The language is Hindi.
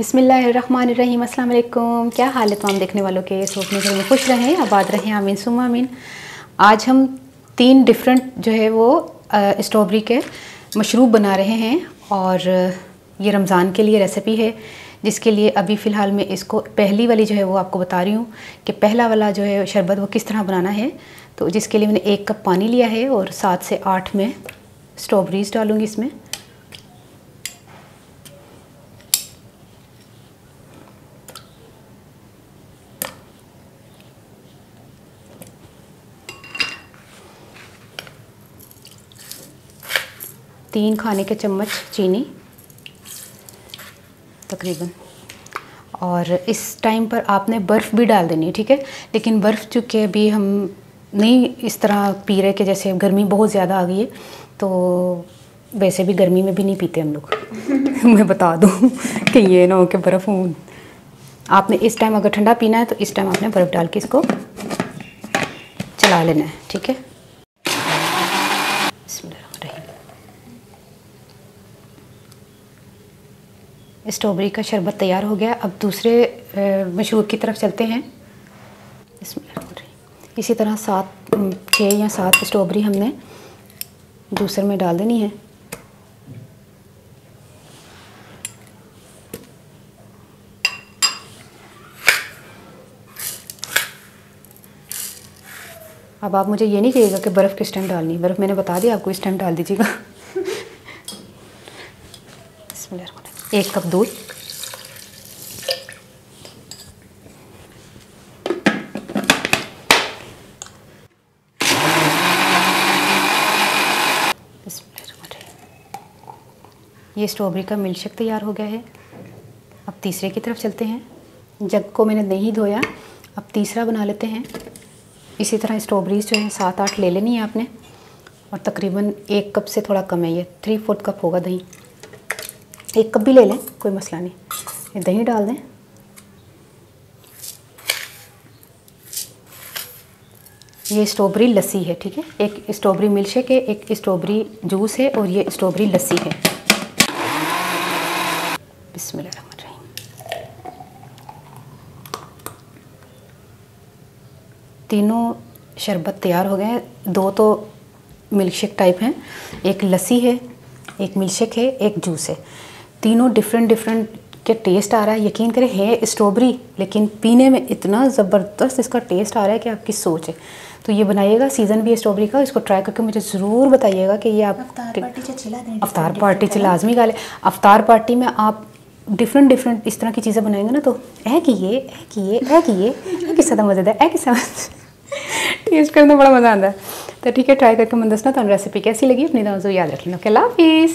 बिस्मिल्लाहिर्रहमानिर्रहीम, अस्सलाम वालेकुम। क्या हाल है तमाम देखने वालों के? सोचने घर में खुश रहें, आबाद रहें, आमीन सुम्मा आमीन। आज हम 3 डिफरेंट जो है वो स्ट्रॉबेरी के मशरूब बना रहे हैं और ये रमज़ान के लिए रेसिपी है, जिसके लिए अभी फ़िलहाल मैं इसको पहली वाली जो है वो आपको बता रही हूँ कि पहला वाला जो है शरबत वो किस तरह बनाना है। तो जिसके लिए मैंने 1 कप पानी लिया है और 7 से 8 में स्ट्रॉबेरीज़ डालूँगी इसमें। तीन खाने के चम्मच चीनी तकरीबन। और इस टाइम पर आपने बर्फ़ भी डाल देनी है, ठीक है। लेकिन बर्फ़ चूँकि अभी हम नहीं इस तरह पी रहे कि जैसे गर्मी बहुत ज़्यादा आ गई है, तो वैसे भी गर्मी में भी नहीं पीते हम लोग मैं बता दूँ कि ये ना हो कि बर्फ़ आपने इस टाइम अगर ठंडा पीना है तो इस टाइम आपने बर्फ़ डाल के इसको चला लेना है, ठीक है। स्ट्रॉबेरी का शरबत तैयार हो गया। अब दूसरे मशरूब की तरफ चलते हैं। इसी तरह 6 या 7 स्ट्रॉबेरी हमने जूसर में डाल देनी है। अब आप मुझे ये नहीं कहिएगा कि बर्फ़ किस टाइम डालनी है। बर्फ़ मैंने बता दिया आपको, इस टाइम डाल दीजिएगा 1 कप दूध, ये स्ट्रॉबेरी का मिल्क शेक तैयार हो गया है। अब तीसरे की तरफ चलते हैं। जग को मैंने नहीं धोया, अब तीसरा बना लेते हैं। इसी तरह स्ट्रॉबेरीज जो है 7-8 ले लेनी है आपने, और तकरीबन 1 कप से थोड़ा कम है, ये 3/4 कप होगा दही। 1 कप भी ले लें, कोई मसला नहीं। ये दही डाल दें। ये स्ट्रॉबेरी लस्सी है, ठीक है। एक स्ट्रॉबेरी मिल्क शेक है, एक स्ट्रॉबेरी जूस है और ये स्ट्रॉबेरी लस्सी है। बिस्मिल्लाहिर्रहमानिर्रहीम। तीनों शरबत तैयार हो गए हैं। 2 तो मिल्क शेक टाइप हैं, एक लस्सी है, एक मिल्क शेक है, एक जूस है। तीनों डिफरेंट के टेस्ट आ रहा है। यकीन करें है स्ट्रॉबेरी, लेकिन पीने में इतना ज़बरदस्त इसका टेस्ट आ रहा है कि आपकी सोच है। तो ये बनाइएगा, सीज़न भी है स्ट्रॉबेरी का। इसको ट्राई करके मुझे ज़रूर बताइएगा कि ये आप अफ्तार पार्टी से लाजमी गाले। अफ्तार पार्टी में आप डिफरेंट इस तरह की चीज़ें बनाएंगे ना, तो किस्सा तो मज़ेदार किस्सा टेस्ट करने में बड़ा मज़ा आता है। तो ठीक है, ट्राई करके मैं दसना तो रेसिपी कैसी लगी। अपनी दुआ याद रख लेना। ओके, अल्लाह हाफिज़।